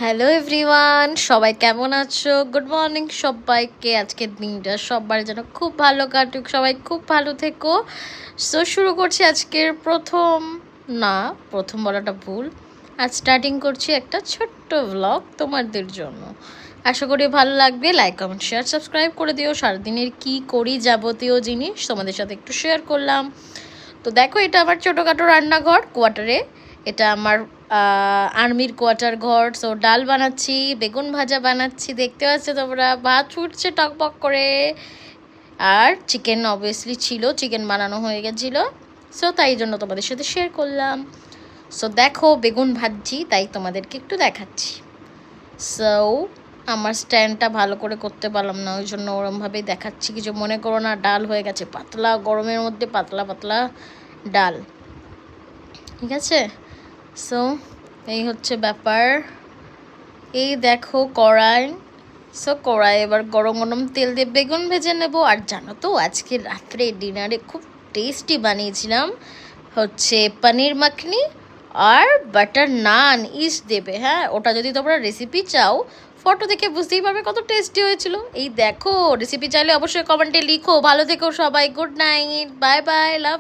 Hello everyone, সবাই কেমন আছো? গুড মর্নিং সবাইকে। আজকের দিনটা সবার যেন খুব ভালো কাটুক, সবাই খুব ভালো থেকো। সো শুরু করছি আজকের প্রথম বলাটা ভুল। আজ স্টার্টিং করছি একটা ছোট্ট ভ্লগ তোমাদের জন্য। আশা করি ভালো লাগবে। লাইক কমেন্ট শেয়ার সাবস্ক্রাইব করে দিও। সারাদিনের কি করি যাবতীয় জিনিস তোমাদের সাথে একটু শেয়ার করলাম। তো দেখো, এটা আমার ছোটোখাটো রান্নাঘর কোয়ার্টারে। এটা আমার আর্মির কোয়ার্টার ঘর। সো ডাল বানাচ্ছি, বেগুন ভাজা বানাচ্ছি, দেখতে পাচ্ছ তোমরা, ভাত ছুটছে টকবক করে। আর চিকেন অবভিয়াসলি ছিল, চিকেন বানানো হয়ে গেছিলো। সো তাই জন্য তোমাদের সাথে শেয়ার করলাম। সো দেখো, বেগুন ভাজছি, তাই তোমাদেরকে একটু দেখাচ্ছি। সো আমার স্ট্যান্ডটা ভালো করে করতে পারলাম না, ওই জন্য ওরমভাবেই দেখাচ্ছি। কিছু মনে করো না। ডাল হয়ে গেছে পাতলা, গরমের মধ্যে পাতলা পাতলা ডাল, ঠিক আছে? সো এই হচ্ছে ব্যাপার। এই দেখো কড়াই। সো কড়াই এবার গরম গরম তেল দিয়ে বেগুন ভেজে নেব। আর জানো তো, আজকে রাত্রে ডিনারে খুব টেস্টি বানিয়েছিলাম হচ্ছে পনির মাখনি আর বাটার নান ইস দেবে। হ্যাঁ, ওটা যদি তোমরা রেসিপি চাও, ফটো দেখে বুঝতেই পারবে কত টেস্টি হয়েছিল। এই দেখো, রেসিপি চাইলে অবশ্যই কমেন্টে লিখো। ভালো থেকো সবাই, গুড নাইট, বাই বাই, লাভ।